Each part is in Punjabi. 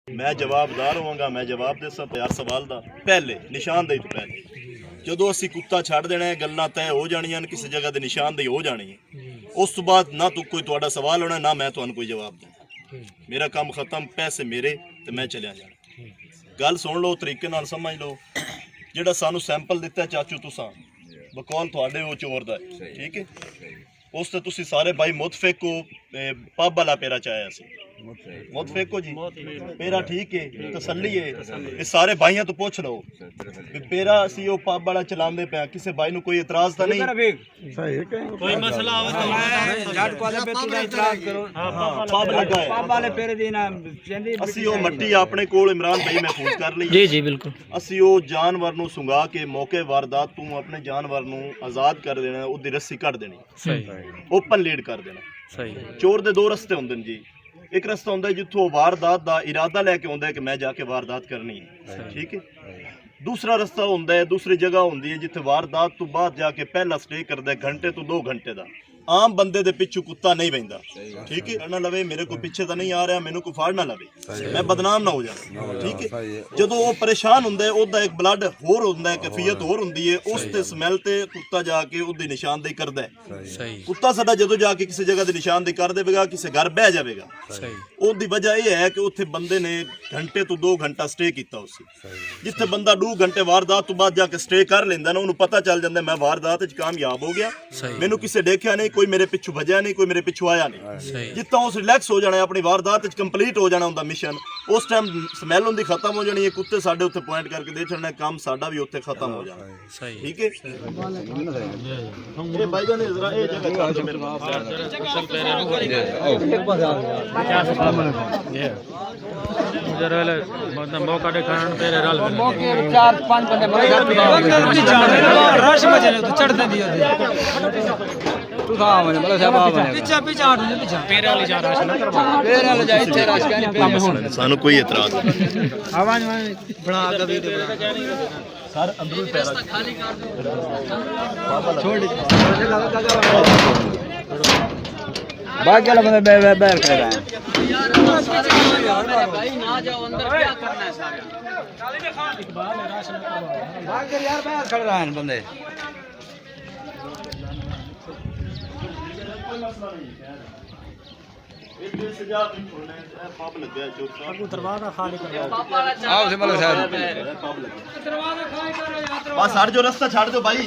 ਮੈਂ ਜਵਾਬਦਾਰ ਹੋਵਾਂਗਾ, ਮੈਂ ਜਵਾਬ ਦੇ ਸਭ ਹਰ ਸਵਾਲ ਦਾ। ਪਹਿਲੇ ਨਿਸ਼ਾਨਦੇਹੀ ਤੋਂ ਪਹਿਲੇ ਜਦੋਂ ਅਸੀਂ ਕੁੱਤਾ ਛੱਡ ਦੇਣਾ ਹੈ, ਗੱਲਾਂ ਤੈਅ ਹੋ ਜਾਣੀਆਂ ਨੇ, ਕਿਸੇ ਜਗ੍ਹਾ ਤੇ ਨਿਸ਼ਾਨਦੇਹੀ ਹੋ ਜਾਣੀ ਹੈ। ਉਸ ਤੋਂ ਬਾਅਦ ਨਾ ਤੂੰ ਕੋਈ ਤੁਹਾਡਾ ਸਵਾਲ ਹੋਣਾ, ਨਾ ਮੈਂ ਤੁਹਾਨੂੰ ਕੋਈ ਜਵਾਬ ਦੇਣਾ। ਮੇਰਾ ਕੰਮ ਖਤਮ, ਪੈਸੇ ਮੇਰੇ ਤੇ ਮੈਂ ਚਲਿਆ ਜਾਣਾ। ਗੱਲ ਸੁਣ ਲਓ, ਤਰੀਕੇ ਨਾਲ ਸਮਝ ਲਓ। ਜਿਹੜਾ ਸਾਨੂੰ ਸੈਂਪਲ ਦਿੱਤਾ ਚਾਚੂ ਤੁਸਾਂ ਬਕੌਲ ਤੁਹਾਡੇ ਉਹ ਚੋਰ ਦਾ, ਠੀਕ ਹੈ। ਉਸ ਤੇ ਤੁਸੀਂ ਸਾਰੇ ਭਾਈ ਮੁਤਫਿਕ ਹੋ। ਪੱਬ ਵਾਲਾ ਪੇਰਾ ਚਾਹਿਆ ਸੀ, ਮੁਤਫਿਕ ਹੋ ਜੀ। ਪੇਰਾ ਠੀਕ ਹੈ, ਤਸੱਲੀ ਹੈ। ਇਹ ਸਾਰੇ ਭਾਈਆਂ ਤੋਂ ਪੁੱਛ ਲਓ ਵੀ ਪੇਰਾ ਅਸੀਂ ਉਹ ਪੱਬ ਵਾਲਾ ਚਲਾਉਂਦੇ ਪਿਆ, ਕਿਸੇ ਭਾਈ ਨੂੰ ਕੋਈ ਇਤਰਾਜ਼ ਤਾਂ ਨਹੀਂ? ਕੋਈ ਮਸਲਾ ਆਵੇ ਤਾਂ ਜੱਟ ਕੋਲੇ ਪੇ ਤੂੰ ਇਤਰਾਜ਼ ਕਰੋ। ਹਾਂ, ਪੱਬ ਲੱਗਾ ਹੈ, ਪੱਬ ਵਾਲੇ ਪੇਰੇ ਦੀ ਨਾ ਚੰਦੀ। ਅਸੀਂ ਉਹ ਮੱਟੀ ਆਪਣੇ ਕੋਲ ਇਮਰਾਨ ਭਾਈ ਮਹਿਫੂਜ਼ ਕਰ ਲਈ। ਜੀ ਜੀ ਬਿਲਕੁਲ। ਅਸੀਂ ਉਹ ਜਾਨਵਰ ਨੂੰ ਸੁੰਘਾ ਕੇ ਮੌਕੇ ਵਾਰਦਾਤ ਤੋਂ ਆਪਣੇ ਜਾਨਵਰ ਨੂੰ ਆਜ਼ਾਦ ਕਰ ਦੇਣਾ, ਉਹਦੀ ਰੱਸੀ ਕੱਢ ਦੇਣੀ, ਸਹੀ ਓਪਨ ਲੀਡ ਕਰ ਦੇਣਾ। ਸਹੀ। ਚੋਰ ਦੇ ਦੋ ਰਸਤੇ ਹੁੰਦੇ ਨੇ ਜੀ। ਇੱਕ ਰਸਤਾ ਹੁੰਦਾ ਜਿੱਥੋਂ ਵਾਰਦਾਤ ਦਾ ਇਰਾਦਾ ਲੈ ਕੇ ਆਉਂਦਾ ਹੈ ਕਿ ਮੈਂ ਜਾ ਕੇ ਵਾਰਦਾਤ ਕਰਨੀ ਹੈ, ਠੀਕ ਹੈ। ਦੂਸਰਾ ਰਸਤਾ ਹੁੰਦਾ ਹੈ, ਦੂਸਰੀ ਜਗ੍ਹਾ ਹੁੰਦੀ ਹੈ ਜਿੱਥੇ ਵਾਰਦਾਤ ਤੋਂ ਬਾਅਦ ਜਾ ਕੇ ਪਹਿਲਾ ਸਟੇ ਕਰਦਾ ਹੈ ਘੰਟੇ ਤੋਂ 2 ਘੰਟੇ ਦਾ। ਆਮ ਬੰਦੇ ਦੇ ਪਿੱਛੇ ਕੁੱਤਾ ਨਹੀਂ ਬੈਂਦਾ, ਠੀਕ ਹੈ। ਨਾ ਲਵੇ ਮੇਰੇ ਕੋਲ ਪਿੱਛੇ ਤਾਂ ਨਹੀਂ ਆ ਰਿਹਾ, ਮੈਨੂੰ ਕੋਈ ਫੜ ਨਾ ਲਵੇ, ਮੈਂ ਬਦਨਾਮ ਨਾ ਹੋ ਜਾਵਾਂ, ਠੀਕ ਹੈ। ਜਦੋਂ ਉਹ ਪਰੇਸ਼ਾਨ ਹੁੰਦਾ ਹੈ, ਉਹਦਾ ਇੱਕ ਬਲੱਡ ਹੋਰ ਹੁੰਦਾ ਹੈ, ਕੈਫੀਅਤ ਹੋਰ ਹੁੰਦੀ ਹੈ। ਉਸ ਤੇ ਸਮੈਲ ਤੇ ਕੁੱਤਾ ਜਾ ਕੇ ਉਹਦੀ ਨਿਸ਼ਾਨਦੇਹੀ ਕਰਦਾ ਹੈ। ਸਹੀ। ਕੁੱਤਾ ਸਾਡਾ ਜਦੋਂ ਜਾ ਕੇ ਕਿਸੇ ਜਗ੍ਹਾ ਦੀ ਨਿਸ਼ਾਨਦੇਹੀ ਕਰ ਦੇਵੇਗਾ, ਕਿਸੇ ਘਰ ਬਹਿ ਜਾਵੇਗਾ, ਸਹੀ। ਉਹਦੀ ਵਜ੍ਹਾ ਇਹ ਹੈ ਕਿ ਉੱਥੇ ਬੰਦੇ ਨੇ ਘੰਟੇ ਤੋਂ 2 ਘੰਟਾ ਸਟੇ ਕੀਤਾ ਉਸੇ। ਜਿੱਥੇ ਬੰਦਾ 2 ਘੰਟੇ ਵਾਰਦਾਤ ਤੋਂ ਬਾਅਦ ਜਾ ਕੇ ਸਟੇ ਕਰ ਲੈਂਦਾ ਨਾ, ਉਹਨੂੰ ਪਤਾ ਚੱਲ ਜਾਂਦਾ ਮੈਂ ਵਾਰਦਾਤ ਵਿੱਚ ਕਾਮਯਾਬ ਹੋ ਗਿਆ, ਮੈਨੂੰ ਕਿਸੇ ਦੇਖਿਆ ਨਹੀਂ, ਕੋਈ ਮੇਰੇ ਪਿੱਛੋਂ ਭਜਿਆ ਨਹੀਂ, ਕੋਈ ਮੇਰੇ ਪਿੱਛੋਂ ਆਇਆ ਨਹੀਂ। ਜਿੱਦਾਂ ਉਸ ਰਿਲੈਕਸ ਹੋ ਜਾਣਾ, ਆਪਣੀ ਵਾਰਦਾਤ ਵਿੱਚ ਕੰਪਲੀਟ ਹੋ ਜਾਣਾ ਹੁੰਦਾ ਮਿਸ਼ਨ, ਉਸ ਟਾਈਮ ਸਮੈਲ ਹੁੰਦੀ ਖਤਮ ਹੋ ਜਾਣੀ ਹੈ। ਕੁੱਤੇ ਸਾਡੇ ਉੱਤੇ ਪੁਆਇੰਟ ਕਰਕੇ ਦੇ ਛੱਡਣਾ, ਕੰਮ ਸਾਡਾ ਵੀ ਉੱਥੇ ਖਤਮ ਹੋ ਜਾਣਾ, ਸਹੀ। ਠੀਕ ਹੈ। ਇਹ ਭਾਈ ਜਾਨ ਜ਼ਰਾ ਇਹ ਜਗ੍ਹਾ ਕਰ ਮੇਰੇ मौका दिखाने पे रल ਮੌਕੇ 4-5 ਬੰਦੇ ਮਰੇ ਰਸ਼ ਮਜੇ ਨੇ ਤੂੰ ਚੜਦੇ ਦੀ ਤੂੰ ਖਾ ਮਨੇ ਮਤਲਬ ਸਾਹਿਬ ਆ ਮਨੇ ਪਿੱਛੇ ਪਿੱਛੇ ਹਟ ਨੇ ਪਿੱਛੇ ਪੇਰੇ ਵਾਲੀ ਜਾ ਰਸ਼ ਨਾ ਕਰਵਾ, ਪੇਰੇ ਵਾਲੀ ਜਾ ਇੱਥੇ ਰਸ਼ ਕਹਿੰਦੇ ਸਾਨੂੰ ਕੋਈ ਇਤਰਾਜ਼ ਨਹੀਂ। ਆਵਾਜ਼ ਬਣਾ ਕੇ ਵੀਡੀਓ ਸਰ ਅੰਦਰੋਂ ਪੈਰਾ ਖਾਲੀ ਕਰ ਦੋ, ਛੋੜ बाकी वाला बंदा बैर कर रहा है भाई, ना जाओ अंदर, क्या करना है सारे इकबाल है राशन भाग यार, बैर कर रहा है बंदे। बस हट जो रास्ता छाड़ दो भाई।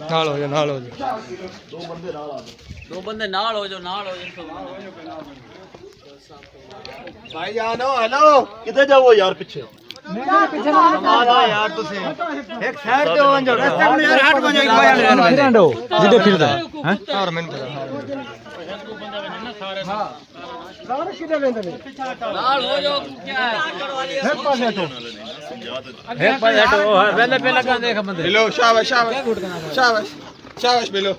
नाल हो जा, नाल हो जा, दो बंदे नाल हो जाओ, नाल हो भाई जानो हेलो, किधर जाओ यार पीछे पीछे यार तुसे एक साइड पे हो जाओ, रास्ते में यार हट बन जाओ, फिरंडो जिदे फिरदा हैं और मैंने हां सारे किधर वेंदे नाल हो जाओ। क्या है एक पास हटो, एक पास हटो, पहले पहले का देख बंदे बिलो शाबाश शाबाश शाबाश शाबाश बिलो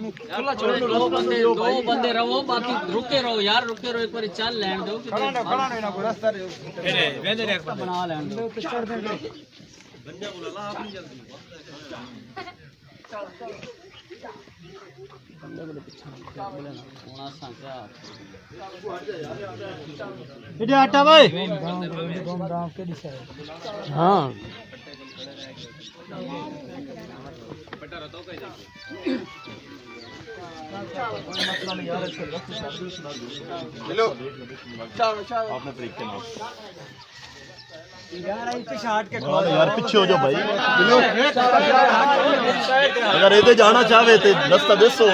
खुला छोड़ दो दो बंदे रहो, बाकी रुके रहो यार, रुके रहो, एक बार चल लैंड दो, खड़ा ना कोई रास्ता रे वेंदे रे बना लैंड दो, चढ़ दे बंदे बोला ला अपनी जल्दी बंदे को पीछे बोले ना होना सा क्या इधर हटा भाई हां अपने तरीके नाल यार पीछे हट के यार पीछे हो जाओ भाई। अगर इधर जाना चाहे तो रास्ता दसो।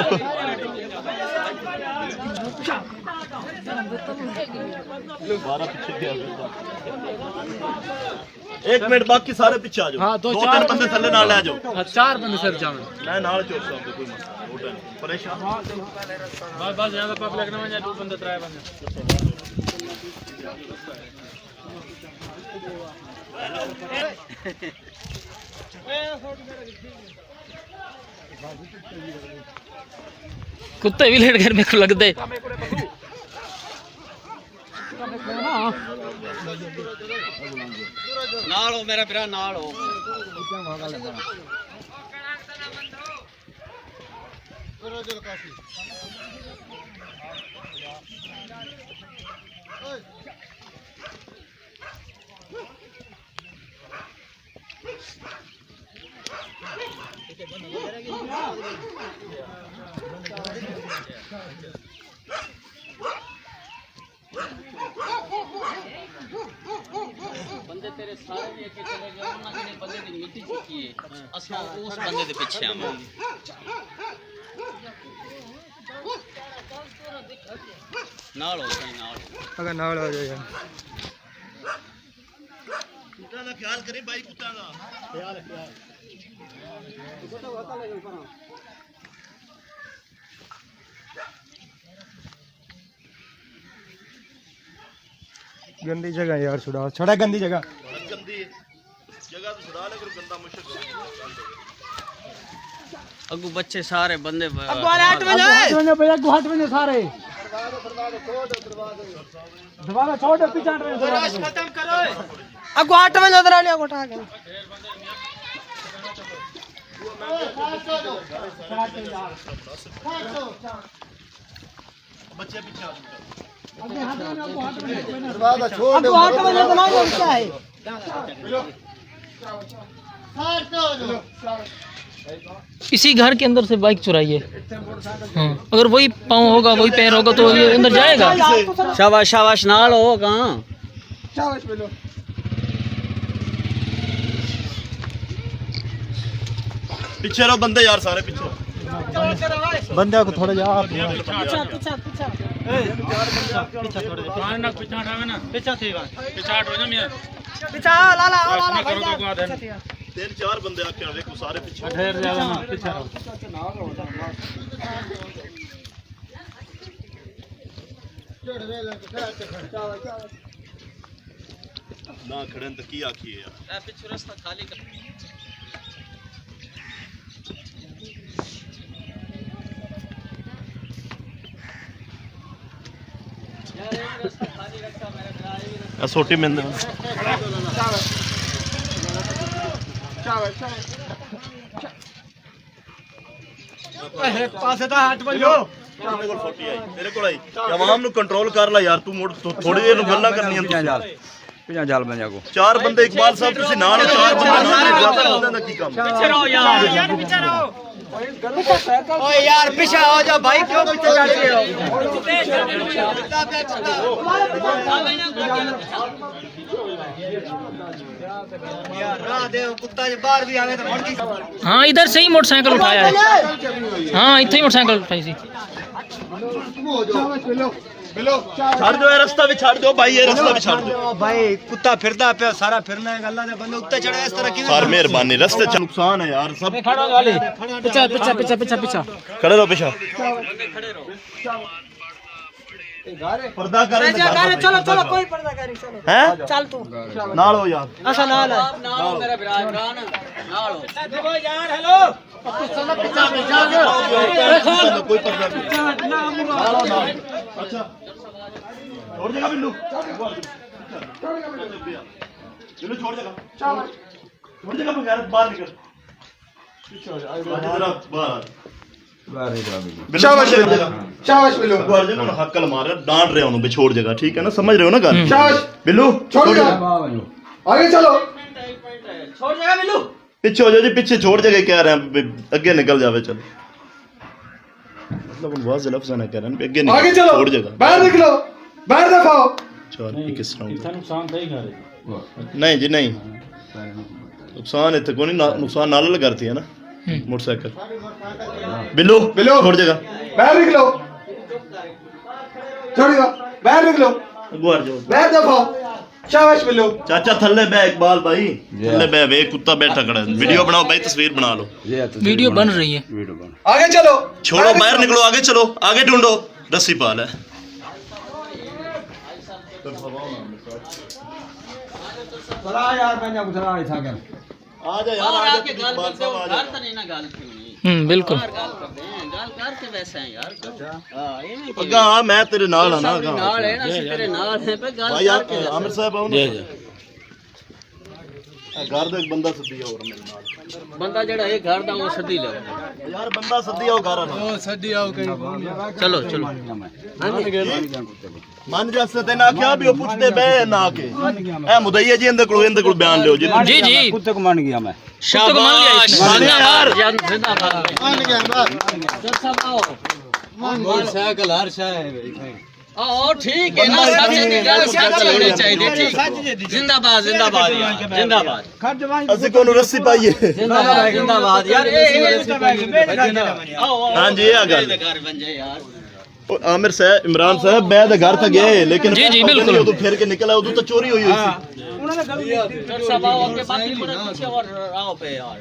एक मिनट बाकी सारे पीछे आ जाओ। हाँ, दो तीन बंदे थल्ले नाल ले जाओ। 4 बंदे सर जावे मैं नाल चोक सकता कोई मसला परेशान बस यहां पे पब्लिक ना जा 2 बंदे 3 बंदे कुत्ते भी लेट कर मेरे को लगते नाल हो मेरा भरा नाल हो बंदे तेरे सारे लेके चले गए ना कि बंदे की मिट्टी चुकी है असा उस बंदे दे पीछे आवांगे नाल हो सही नाल अगर नाल हो जाए यार कुत्ता का ख्याल करें भाई कुत्ता का गंदी जगह यार छुड़ा छोड़ा गंदी जगह गंदी जगह तो छुड़ा ले फिर गंदा मुश्किल अगू बच्चे सारे बंदे गुहाट में सारे दरवाजा छोड़ दे पीछे खत्म करो अब गुहाट में उधर लिया उठा के बच्चे पीछे आ दरवाजा छोड़ दे गुहाट में बनाओ क्या है इसी घर के अंदर से बाइक चुराई है अगर वही पाँव होगा वही पैर होगा तो ये अंदर जाएगा शाबाश शाबाश नाल हो कहाँ शाबाश बोलो पीछे रहो बंदे यार सारे पीछे बंदे को थोड़ा जा पीछा थोड़े ना पीछा हटावे ना पीछा थी पीछा हटो ना मैं पीछा लाला तीन चार बंदे आके आवे को सारे पीछे ठहर जाओ ना पीछा रहो ना खड़े तो की आखी है यार पीछे रास्ता खाली कर सोटी में पासे दा हट बजो मेरे कोल सोटी आई तेरे कोल आई आवाम नु कंट्रोल कर ला यार तू मुड़ थोड़ी देर नु गल्ला करनी है पिछा जाल बन जागो चार बंदे इकबाल साहब तुसी नाल चार बंदे ज्यादा बंदे दा की काम पीछे रहो यार पीछे रहो ओए यार पीछे हो जा भाई क्यों पीछे जा रहे हो हाँ इधर से ही मोटरसाइकिल उठाया है हाँ इतने ही मोटरसाइकिल उठाई थी छाड़ दो ये रास्ता भी छाड़ दो भाई ये रास्ता भी छाड़ दो भाई कुत्ता फिरदा पे सारा फिरना है गल्ला दे बंदे उत्ते चढ़े इस तरह की सर मेहरबानी रास्ते च नुकसान है यार सब पीछा पीछा पीछा पीछा पीछा खड़े रहो पीछे पर्दा करे चलो चलो कोई पर्दा करी चलो हैं चल तू नाल हो यार अच्छा नाल है नाल मेरा इमरान नाल हो देखो यार हेलो कोई पर्दा नहीं अच्छा छोड़ देगा बिल्लू बिल्लू छोड़ देगा छोड़ देगा बगैर बाहर निकल पीछे हो जा जरा बाहर शाबाश शाबाश बिल्लू ना हक्कल मार डांट रहे हो छोड़ देगा ठीक है ना समझ रहे हो ना गल शाबाश बिल्लू छोड़ जा आगे चलो छोड़ जाएगा बिल्लू पीछे हो जाओ जी पीछे छोड़ जगह कह रहे हैं अगे निकल जावे चलो मतलब बहुत लफ्ज़ ना कह रहे हैं अगे आगे निकल चलो छोड़ जगह बाहर निकलो बाहर दफाओ चल ये किस तरह इतना नुकसान सही कर नहीं जी नहीं नुकसान इतने को नहीं नुकसान नाल करती है ना मोटरसाइकिल बिल्लू बिल्लू छोड़ जगह बाहर निकलो छोड़ियो बाहर निकलो गुआर जाओ बाहर दफाओ शाबाश बिल्लू चाचा थल्ले बे इकबाल भाई थल्ले बे वे कुत्ता बैठा खड़ा है वीडियो बनाओ भाई तस्वीर बना लो वीडियो बन रही है आगे चलो छोड़ो बाहर निकलो आगे चलो आगे ढूंढो रस्सी पाल है चला यार मैं गुजरा था क्या आ जा यार और आ आके जा गाल इकबाल करते साहब हो आ जा घर तो नहीं ना गाल क्यों नहीं बिल्कुल गाल करते हैं ਗੱਲ ਕਰਕੇ ਵੈਸਾ ਯਾਰ ਹਾਂ ਇਹ ਅੱਗਾ ਆ ਮੈਂ ਤੇਰੇ ਨਾਲ ਆ ਨਾ ਨਾਲ ਹੈ ਨਾ ਅਸੀਂ ਤੇਰੇ ਨਾਲ ਹੈ ਪਰ ਗੱਲ ਭਾਈ ਕਰਕੇ ਆਮਿਰ ਸਾਹਿਬ ਆਓ ਨਾ ਘਰ ਦਾ ਇੱਕ ਬੰਦਾ ਸੱਦੀ ਹੋਰ ਮੇਰੇ ਨਾਲ ਬੰਦਾ ਜਿਹੜਾ ਇਹ ਘਰ ਦਾ ਉਹ ਸੱਦੀ ਲੈ ਯਾਰ ਬੰਦਾ ਸੱਦੀ ਆਓ ਘਰ ਨਾਲ ਉਹ ਸੱਦੀ ਆਓ ਕਈ ਚਲੋ ਚਲੋ ਮਨ ਜੱਸ ਤੇ ਨਾ ਕਿਹਾ ਵੀ ਉਹ ਪੁੱਛਦੇ ਬੈ ਨਾ ਕੇ ਇਹ ਮੁਦਈਆ ਜੀ ਇਹਦੇ ਕੋਲ ਬਿਆਨ ਲਿਓ ਜੀ ਜੀ ਜੀ ਕੁੱਤੇ को मान गया मैं शाबाश यार। जिंदाबाद मान गया बात सर सब आओ मोटरसाइकिल हर शय है आओ ठीक है ना सच की गल सच होनी चाहिए ठीक जिंदाबाद जिंदाबाद यार जिंदाबाद ਅਸੀਂ ਕੋਨੂੰ ਰੱਸੀ ਪਾਈਏ जिंदाबाद जिंदाबाद यार आओ हाँ जी, ये गल। घर बन जाए यार ਉਹ ਆਮਿਰ ਸਾਹਿਬ ਇਮਰਾਨ ਸਾਹਿਬ ਮੈਂ ਤਾਂ ਘਰ ਤੱਕ ਗਏ ਲੇਕਿਨ जी, जी, बिल्कुल। ਉਦੋਂ ਫਿਰ ਕੇ ਨਿਕਲਾ ਉਦੋਂ ਤਾਂ ਚੋਰੀ ਹੋਈ ਹੋਈ ਸੀ सर सब आओ आपके बाकी पूरे पीछे और आओ पे यार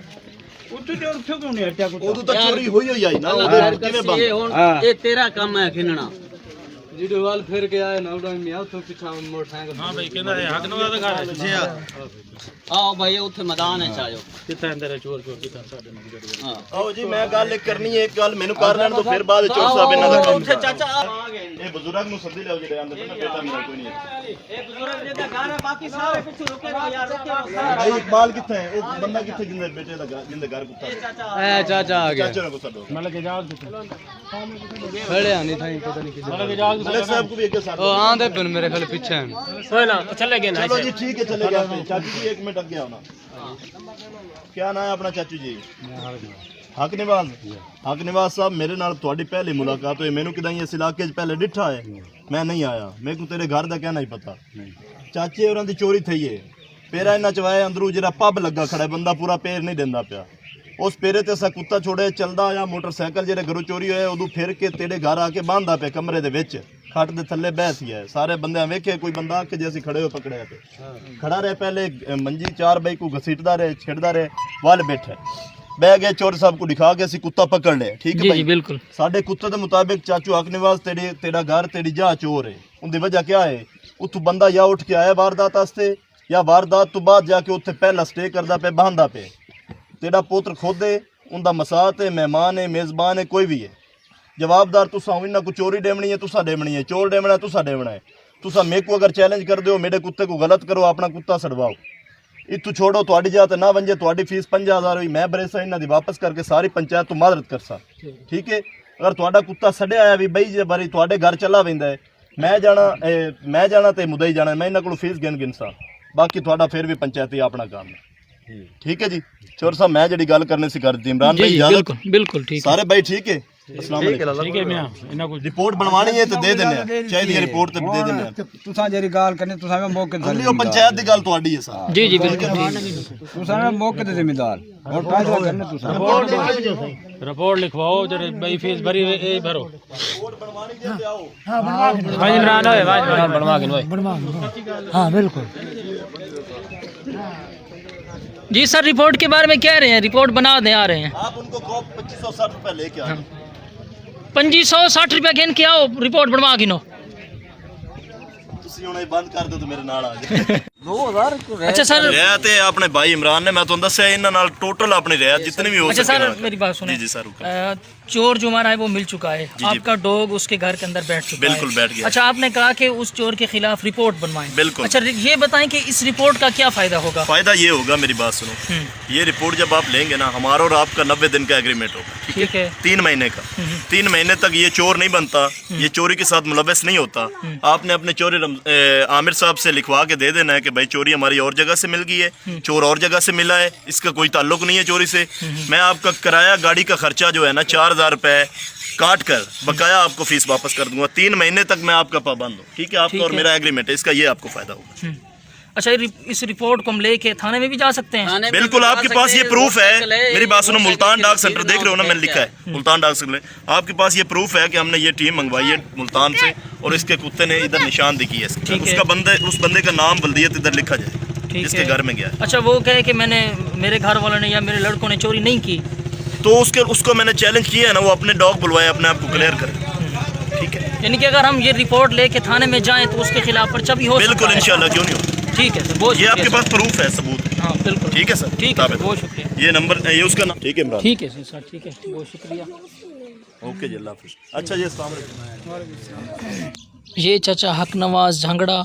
ਉਦੋਂ ਤਾਂ ਚੋਰੀ ਹੋਈ ਹੋਈ ਆਈ ਨਾ अल्लाह ਉਹਦੇ खैर ਕਿਵੇਂ कर ਬੰਦ ये हुन ये तेरा काम है खिनना जीडो वाल फिर के आए ना उड़ा में आओ तो पीछे मोटरसाइकिल ਹਾਂ ਬਈ ਕਹਿੰਦਾ ਇਹ ਹੱਕ ਨਵਾਂ ਦਾ ਘਰ ਹੈ ਪਿੱਛੇ आओ भाई ਉੱਥੇ ਮੈਦਾਨ ਹੈ ਚਾਹੋ ਕਿੱਥੇ ਅੰਦਰ ਚੋਰ ਕਿੱਥੇ ਸਾਡੇ ਨਾਲ ਗੁਜ਼ਰ ਹਾਂ ਆਓ ਜੀ ਮੈਂ ਗੱਲ ਇੱਕ ਕਰਨੀ ਹੈ ਇੱਕ ਗੱਲ ਮੈਨੂੰ ਕਰ ਲੈਣ ਤੋਂ ਫਿਰ ਬਾਅਦ ਚੋਰ ਸਾਹਿਬ ਇਹਨਾਂ ਦਾ ਕੰਮ ਉੱਥੇ ਚਾਚਾ ਆ ਗਏ ਇਹ ਬਜ਼ੁਰਗ ਨੂੰ ਸੱਦੀ ਲਿਆਓ ਜਿਹੜੇ ਅੰਦਰ ਨਾ ਬੇਟਾ ਮੇਰਾ ਕੋਈ ਨਹੀਂ ਹੈ ਇਹ ਬਜ਼ੁਰਗ ਜਿਹਦਾ ਘਰ ਹੈ ਬਾਕੀ ਸਾਰੇ ਪਿੱਛੇ ਰੁਕੇ ਰਹੋ ਯਾਰ ਰੁਕੇ ਰਹੋ ਭਾਈ ਇਕਬਾਲ ਕਿੱਥੇ ਹੈ ਉਹ ਬੰਦਾ ਕਿੱਥੇ ਜਿੰਦੇ ਬੇਟੇ ਦਾ ਜਿੰਦੇ ਘਰ ਕੁੱਤਾ ए चाचा आ गया ਚਾਚਾ ਨੂੰ ਸੱਦੋ ਮਤਲਬ ਕਿ ਜਾਗ खड़े आनी था पता नहीं किधर ਮਤਲਬ ਕਿ ਜਾਗ ਮਲਿਕ ਸਾਹਿਬ को भी एक साथ ओ आंधे पे मेरे ख्याल पीछे हैं ਹੋਏ ਨਾ ਚੱਲੇ ਗਏ ਨਾ चलो जी ठीक है चले गए चाचू जी एक मिनट अगे आओ ना क्या नाम है अपना चाचू जी हक निवाज साहब मेरे नाल ਤੁਹਾਡੀ ਪਹਿਲੀ ਮੁਲਾਕਾਤ ਹੋਈ ਮੈਨੂੰ ਕਿਦਾਂ ਇਸ ਇਲਾਕੇ 'ਚ ਪਹਿਲੇ ਡਿੱਠਾ ਹੈ ਮੈਂ ਨਹੀਂ ਆਇਆ ਮੇਰੇ ਕੋ ਤੇਰੇ ਘਰ ਦਾ ਕਹਿਣਾ ਹੀ ਪਤਾ ਚਾਚੇ ਉਹਨਾਂ ਦੀ ਚੋਰੀ ਥਈ ਏ ਪੇਰਾ ਇਹਨਾਂ ਚ ਵਾਏ ਅੰਦਰੂ ਜਿਹੜਾ ਪੱਬ ਲੱਗਾ ਖੜਾ ਬੰਦਾ ਪੂਰਾ ਪੇਰ ਨਹੀਂ ਦਿੰਦਾ ਪਿਆ ਉਸ ਪੇਰੇ ਤੇ ਅਸਾਂ ਕੁੱਤਾ ਛੋੜਿਆ ਚੱਲਦਾ ਆ ਮੋਟਰਸਾਈਕਲ ਜਿਹੜੇ ਘਰੋਂ ਚੋਰੀ ਹੋਇਆ ਉਦੋਂ ਫਿਰ ਕੇ ਤੇਰੇ ਘਰ ਆ ਕੇ ਬਾਂਧਦਾ ਪਿਆ ਕਮਰੇ ਦੇ ਵਿੱਚ ਖੱਟ ਦੇ ਥੱਲੇ ਬੈਠੀ ਹੈ ਸਾਰੇ ਬੰਦਿਆਂ ਵੇਖੇ ਕੋਈ ਬੰਦਾ ਕਿ ਜੇ ਅਸੀਂ ਖੜੇ ਹੋ ਪਕੜਿਆ ਤੇ ਖੜਾ ਰਹੇ ਪਹਿਲੇ ਮੰਜੀ 4 ਬਾਈ ਕੋ ਘਸੀਟਦਾ ਰਹੇ ਛੇੜਦਾ ਰਹੇ ਵਾਲ ਬੈਠੇ ਬਹਿ ਗਏ ਚੋਰ ਸਾਹਿਬ को दिखा के ਅਸੀਂ ਕੁੱਤਾ ਪਕੜ ਲਿਆ ਠੀਕ ਹੈ ਭਾਈ ਬਿਲਕੁਲ ਸਾਡੇ ਕੁੱਤੇ ਦੇ ਮੁਤਾਬਿਕ ਚਾਚੂ ਹਕ ਨਿਵਾਸ ਤੇਰਾ ਘਰ ਤੇਰੀ ਜਾ ਚੋਰ ਹੈ ਉਹਦੀ ਵਜ੍ਹਾ ਕੀ ਹੈ ਉੱਥੋਂ ਬੰਦਾ ਜਾਂ ਉੱਠ ਕੇ ਆਇਆ ਵਾਰਦਾਤ ਵਾਸਤੇ ਜਾਂ ਵਾਰਦਾਤ ਤੋਂ ਬਾਅਦ ਜਾ ਕੇ ਉੱਥੇ ਪਹਿਲਾਂ ਸਟੇ ਕਰਦਾ ਪਿਆ ਬਹਾਂਦਾ ਪਿਆ ਤੇਰਾ ਪੁੱਤਰ ਖੁਦ ਹੈ ਉਹਦਾ ਮਸਾਤ ਹੈ ਮਹਿਮਾਨ ਹੈ ਮੇਜ਼ਬਾਨ ਹੈ ਕੋਈ ਵੀ ਹੈ ਜਵਾਬਦਾਰ ਤੁਸੀਂ ਇਹਨਾਂ ਕੋ ਚੋਰੀ ਡੇਮਣੀ ਹੈ ਤੁਸੀਂ ਡੇਮਣੀ ਹੈ ਚੋਰ ਡੇਮਣਾ ਤੁਸੀਂ ਡੇਮਣਾ ਹੈ ਤੁਸੀਂ ਮੇਰੇ ਕੋ ਅਗਰ ਚੈਲੰਜ ਕਰ ਦਿਓ ਮੇਰੇ ਕੁੱਤੇ को गलत करो अपना कुत्ता छड़वाओ इतू छोड़ो ਤੁਹਾਡੀ ਜਾ ਤੇ ਨਾ ਵੰਜੇ ਤੁਹਾਡੀ ਫੀਸ 5000 ਹੋਈ ਮੈਂ ਬਰੇਸਾ ਇਹਨਾਂ ਦੀ ਵਾਪਸ ਕਰਕੇ ਸਾਰੀ ਪੰਚਾਇਤ ਤੋਂ ਮਾਦਰਤ ਕਰਸਾ ਠੀਕ ਹੈ ਅਗਰ ਤੁਹਾਡਾ ਕੁੱਤਾ ਛੱਡਿਆ ਆਇਆ ਵੀ ਬਈ ਜੇ ਬਾਰੀ ਤੁਹਾਡੇ ਘਰ ਚਲਾ ਵੈਂਦਾ ਹੈ ਮੈਂ ਜਾਣਾ ਤੇ ਮੁਦਈ ਜਾਣਾ ਮੈਂ ਇਹਨਾਂ ਕੋਲ ਫੀਸ ਗਿਣਸਾ ਬਾਕੀ ਤੁਹਾਡਾ ਫਿਰ ਵੀ ਪੰਚਾਇਤੀ ਆਪਣਾ ਕੰਮ ਹੈ ਠੀਕ ਹੈ ਜੀ ਚੋਰ ਸਾਹਿਬ ਮੈਂ ਜਿਹੜੀ ਗੱਲ ਕਰਨੀ ਸੀ ਕਰ ਦਿੱਤੀ ਇਮਰਾਨ ਭਾਈ ਇਜਾਜ਼ਤ ਬਿਲਕੁਲ ਠੀਕ ਸਾਰੇ ਭਾਈ ਠੀਕ ਹੈ अस्सलाम वालेकुम ਠੀਕ ਹੈ ਮੈਂ ਇਹਨਾਂ ਕੋਲ रिपोर्ट बनवानी है तो दे देने चाहिए रिपोर्ट तो दे देने तुसा जेरी गाल करनी तुसा में मौके ते अगली पंचायत दी गल ਤੁਹਾਡੀ है सर जी जी बिल्कुल तुसा में मौके ते जिम्मेदार और फैसला करने तुसा ਰਿਪੋਰਟ ਲਿਖਵਾਓ ਜਿਹੜੇ ਬਈ ਫੀਸ ਭਰੀ ਇਹ ਭਰੋ रिपोर्ट बनवानी दे आओ ਭਾਈ ਇਮਰਾਨ ਹੋਏ ਬਾਜ ਬਣਵਾ ਕੇ ਹੋਏ हां बिल्कुल जी सर रिपोर्ट के बारे में कह रहे हैं रिपोर्ट बना दें आ रहे हैं आप उनको कहो 2560 रुपए लेके आओ 2560 रुपया गिन के आओ रिपोर्ट बनवा गिनो ਤੁਸੀਂ ਹੁਣ ਇਹ ਬੰਦ ਕਰ ਦਿਓ ਤੇ ਮੇਰੇ ਨਾਲ ਆ ਜਾਓ 2000 अच्छा सर ਰਿਆ ਤੇ ਆਪਣੇ ਭਾਈ ਇਮਰਾਨ ਨੇ ਮੈਂ ਤੁਹਾਨੂੰ ਦੱਸਿਆ ਇਹਨਾਂ ਨਾਲ ਟੋਟਲ ਆਪਣੀ ਰਿਆ ਜਿੰਨੀ ਵੀ ਹੋ अच्छा सके सर मेरी बात सुनो जी सर चोर जो हमारा है वो मिल चुका है जी। आपका डॉग उसके घर के अंदर बैठ चुका बिल्कुल है बैठ गया। अच्छा आपने कहा कि उस चोर के खिलाफ रिपोर्ट बनवाएं बिल्कुल। अच्छा ये बताएं कि इस रिपोर्ट का क्या फायदा होगा फायदा ये होगा मेरी बात सुनो ये रिपोर्ट जब आप लेंगे ना हमारा और आपका 90 दिन का एग्रीमेंट होगा ठीक है 3 महीने का 3 महीने तक ये चोर नहीं बनता ये चोरी के साथ मुलव्वस नहीं होता आपने अपने चोरी आमिर साहब से लिखवा के दे देना है कि भाई चोरी हमारी और जगह से मिल गई है चोर और जगह से मिला है इसका कोई ताल्लुक नहीं है चोरी से मैं आपका किराया गाड़ी का खर्चा जो है ना 4000 रुपये काट कर बकाया आपको फीस वापस कर दूंगा 3 महीने तक मैं आपका पाबंद हूँ ठीक है आपका और मेरा एग्रीमेंट है इसका ये आपको फायदा होगा अच्छा इस रिपोर्ट को हम लेके थाने में भी जा सकते हैं बिल्कुल आपके पास ये प्रूफ है मेरी बात सुनो मुल्तान डाक सेंटर देख रहे हो ना मैंने लिखा है मुल्तान डाक सेंटर आपके पास ये प्रूफ है कि हमने ये टीम मंगवाई है मुल्तान से और इसके कुत्ते ने इधर निशान दिखी है उसका बंदे उस बंदे का नाम बल्दियत इधर लिखा जाए जिसके घर में गया है अच्छा वो कहे कि मैंने मेरे घर वालों ने या मेरे लड़कों ने चोरी नहीं की तो उसको मैंने चैलेंज किया है ना वो अपने डॉग बुलवाए अपने आप को क्लियर करे ठीक है यानी कि अगर हम ये रिपोर्ट लेके थाने में जाएं तो उसके खिलाफ पर्चा भी हो बिल्कुल सकता है इंशाल्लाह क्यों नहीं हो ठीक है सर बहुत ये आपके शुक्रिया पास प्रूफ है सबूत सर। हाँ बिल्कुल ठीक है सर ठीक है सर, बहुत शुक्रिया ये नंबर ये उसका नाम ठीक है इमरान ठीक है सर ठीक है बहुत शुक्रिया اوکے جی اللہ حافظ. اچھا جی السلام علیکم. یہ چچا حق نواز جھنگڑا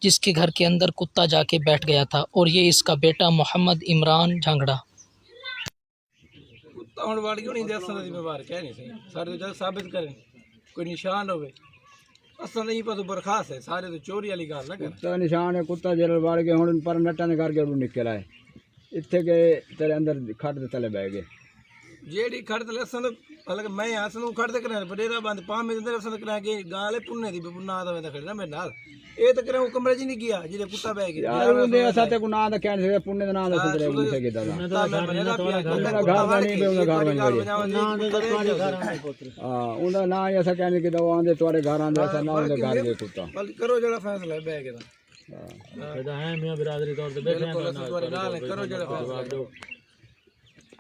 جس کے گھر کے اندر کتا جا کے بیٹھ گیا تھا، اور یہ اس کا بیٹا محمد عمران جھنگڑا. کتا ہوں وڑ کیوں نہیں دے اصل دی بیمار کہہ نہیں سہی سارے جل ثابت کریں کوئی نشان ہوئے اصل نہیں پتہ برخاست ہے سارے تو چوری والی گل نہ کر. کتا نشان ہے کتا جل وڑ کے ہن پر نٹاں دے کر کے نکل آئے اتنے گئے تیرے اندر کھٹ دے تلے بہ گئے جیڑی کھڑ تے اصل مطلب میں اصل کھڑ تے کرے بڈیرا بند پام میں اندر اصل کرا کے گال پنے دی پنا دا میں کھڑنا میرے نال اے تے کرے کمرے جی نہیں گیا جے کتا بہ گیا یار اندے اسا تے کو نا دا کہن سے پنے دا نا دا سدرے کو سے کیتا دا گھر دا نہیں بے اوندا گھر بن ہاں اوندا نا ایسا کہنے کہ دوا اندے تواڈے گھر اندے اسا نا اندے گھر دے کتا کرو جڑا فیصلہ ہے بہ کے فائدہ ہے میاں برادری طور تے بیٹھے ہیں نال کرو جڑا فیصلہ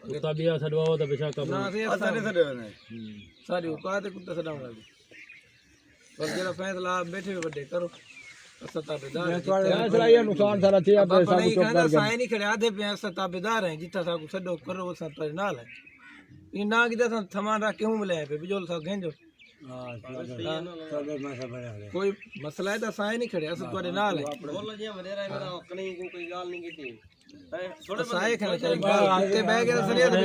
کتا بھی سڈواؤ تو بشا کا نا سی سارے ساری اوقات کتا سڈاون لگی پر جڑا فیصلہ بیٹھے بڑے کرو فیصلہ یہ نقصان سارا تھی اب سب چپ کر سائیں نہیں کھڑے آدھے پہ ستابدار ہیں جتھا سا کو سڈو کرو سا تیرے نال ہے یہ نہ کیتا سا تھمان رکھ کے ہوں ملے پہ بجول سا گھنجو کوئی مسئلہ ہے تو سائیں نہیں کھڑے اصل تیرے نال ہے سائیں کھڑے تے بہ کے سریہ تے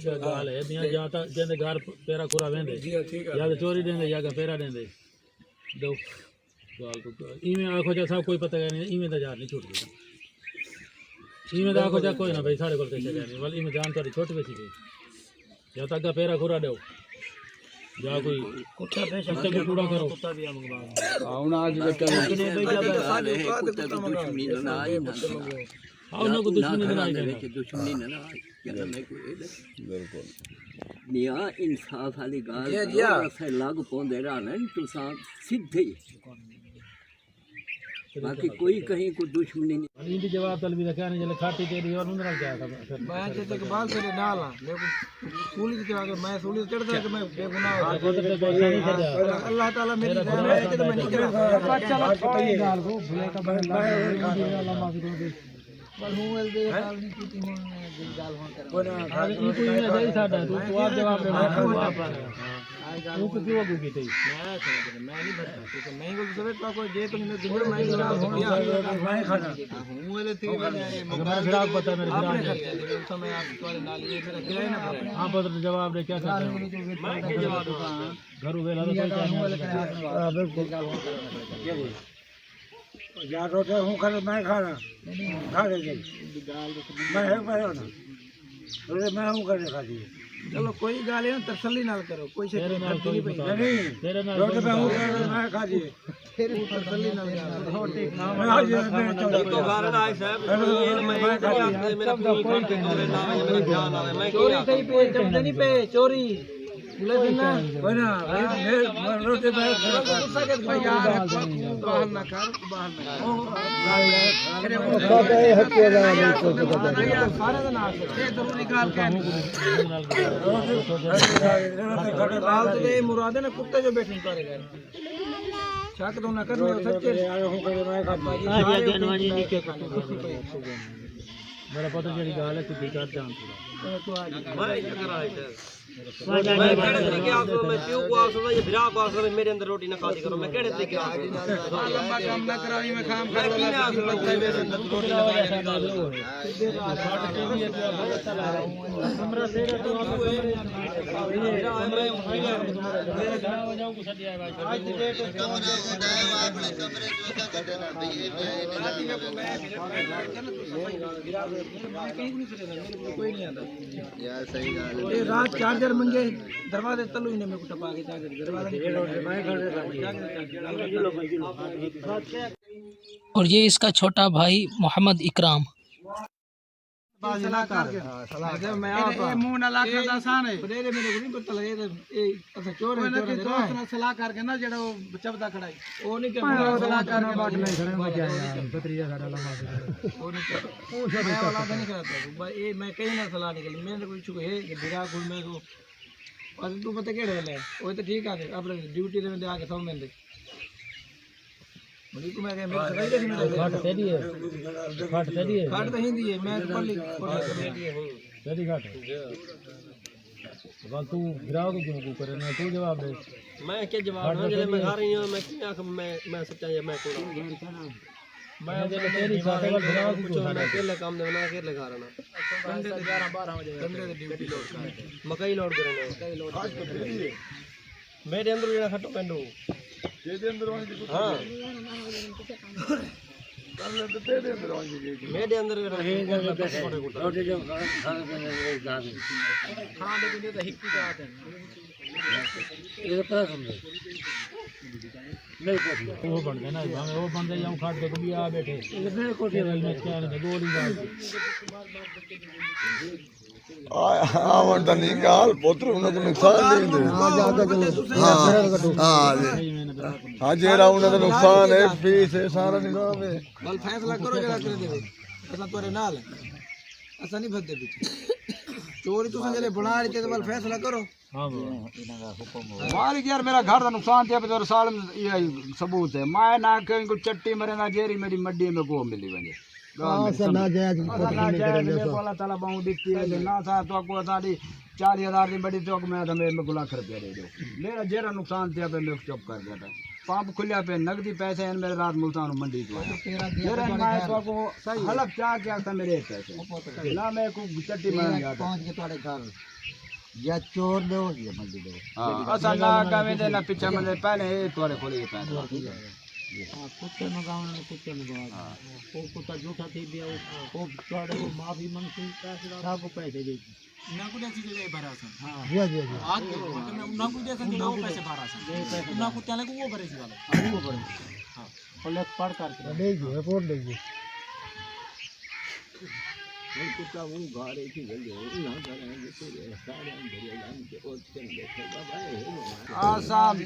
کیوں گال ہے دیاں جاتا جندے گھر پیرا کورا ویندے یا تے چوری دیندے یا پیرا دیندے دو گال کو ایویں آکھو جا سب کوئی پتہ نہیں ایویں دا یار نہیں چھوٹ گئی ایویں دا آکھو جا کوئی نہ بھائی سارے کول پیسے نہیں ول ایویں جان تاری چھوٹ ویسی گئی یا تک پیرا کورا دیو یا کوئی کتا پیسہ تے کوڑا کرو کتا بھی منگوا ہن آج کے ہاں کو دشمنی نہ بالکل میاں انصاف والی گال اسے لگ پوندے رہن تساں سیدھے باقی کوئی کہیں کو دشمنی نہیں. ان دی جواب طلبی دا کہنے جلے کھاٹی تیری اور اندر کیا تھا میں تے کے بعد سے نال ہاں سولی تے کہ میں سولی چڑھدا کہ میں بے گناہ اللہ تعالی میری رحمت ہے کہ میں نہیں کرا اچھا گال کو بھلے کا بندہ اللہ معافی دے پر ہوں ول دے گال نہیں کیتی ہوں گال ہون کر کوئی نہ تو یہ نہیں ساڈا تو آپ جواب دے وہ کو کیوں کو کیتے میں نہیں بتا کہ میں کو سمجھ پا کوئی جے تو نہیں دے میں جواب ہو گیا میں کھانا ہوں ول تے مگر میں پھر آپ بتا میرے جواب تو میں آپ کو نال یہ پھر کرے نہ پڑے ہاں بدر جواب دے کیا کرتے ہیں میں کیا جواب دوں گھر ویلا تو بالکل گال ہو کر یا روٹے ہوں کھا میں کھانا کھا لے میں ہے میں ہوں کر کھا دی چلو کوئی گال ہے تسلی نال کرو کوئی شے نہیں پئی تیرے نال روٹے پہ ہوں کر میں کھا دی پھر تسلی نال روٹی کھا میں تو گال نہ ہے صاحب میں میرا کوئی میرا خیال آوے میں چوری تھی پہ چمتے نہیں پہ چوری بولے دینا کوئی نہ میں روٹے پہ غصہ کے بھائی یار باہر نہ کر باہر نہ سارے ہکے دا سارے دا نام ہے ضروری گال کہنے لال تے مراد ہے نا کتے جو بیٹھے کرے گئے شک تو نہ کرنے سچے ہوں کہ میں کھا جنواجی نہیں کہ میرا پتہ جڑی گال ہے تو بیچار جان تو میں پیو کو آسو یہ بھرا کو آسو میرے اندر روٹی نہ کھادی کرو میں کہڑے تے کیا لمبا کام نہ کراوی میں کام کر والا روٹی کوئی نہیں آتا یار صحیح گل ہے رات چارجر منگے دروازے تلو ہی نے میں کو ٹپا کے چارجر اور یہ اس کا چھوٹا بھائی محمد اکرام. میں منہ نہ لاکھ دا آسان ہے میرے کو نہیں پتہ لگے اے اسا چور ہے چور دوست نال صلاح کر کے نا جڑا چبدا کھڑائی او نہیں کہ صلاح کر کے باٹ نہیں کھڑے مجھے بتریا ساڈا لمبا او نہیں میں والا نہیں کرتا بھائی اے میں کہیں نہ صلاح نکلی میں نے کوئی چھو ہے کہ بڑا گل میں کو اور تو پتہ کیڑے لے او تے ٹھیک ہے اپنے ڈیوٹی دے آ کے سو میں دے مجھے کو میں میرے سگائی دے میں پھٹ تے دی ہے کھٹ تے ہندی ہے میں پڑھ لی تیری گھٹ بس تو گراؤ کو کیوں کو کرے نا تو جواب دے میں کیا جواب دوں جے میں گھر ہی ہوں میں کیا کہ میں سچائی میں کوڑا میں جے تیری بات ہے گراؤ کو پوچھو میں اکیلے کام دے نا اکیلے گھر نا گھنٹے 11 12 بجے گھنٹے دی ڈیوٹی لوڈ کر مکئی لوڈ کرنے میرے اندر جڑا کھٹو پینڈو میرے اندر وہ بن گیا نا وہ بندے جاؤں کھاٹ دے بھی آ بیٹھے میرے کو دے گولی بات آوڑ دا نکال پوتر انہوں کو نقصان نہیں دے ہاں جیرا انہوں کا نقصان ہے فیس ہے سارا نظام ہے بل فیصلہ کرو جڑا کرے دے اساں تورے نال اساں نہیں بھدے پیچھے چوری تو سنجلے بنا رہی تے بل فیصلہ کرو ہاں مالک یار میرا گھر دا نقصان تھیا پہ تو سال یہ ثبوت ہے میں نہ کہیں کو چٹی مرے نہ جیری میری مڈی میں کو ملی ونجے ناجائز اللہ تعالیٰ بہوں دیکھتی ہے نہ تھا تو کو ساڑی 40,000 دی بڑی تو میں تو میں کو لاکھ روپیہ دے دو میرا جیرا نقصان تھیا پہ میں چپ کر دیا تھا پمپ کھلیا پہ نقدی پیسے ہیں میرے رات ملتان منڈی تو میرا میں تو کو حلف چاہ کیا تھا میرے پیسے نہ میں کو چٹی مرن گیا تھا یا چور دو یا منڈی دو ہاں اسا نہ کہیں دے نہ پیچھے ملے پہلے تھوڑے کھولے کے پیسے کتے مگاؤں نے کتے مگاؤں وہ کتا جھوٹا تھی دیا وہ تھوڑے کو معافی منگتی سب کو پیسے دے نہ کو دیسی دے بھرا سن ہاں جی جی آج نہ کو دیسی دے وہ پیسے بھرا سن نہ کو تلے کو وہ بھرے سی والا وہ بڑے ہاں پلک پڑھ کر کے دے گی رپورٹ دے گی کتا وہ گاڑی کی گل ہے نہ کریں گے تو سارے بھرے جان کے اور چل دے بابا آ صاحب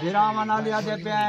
گراما نہ لیا دے پے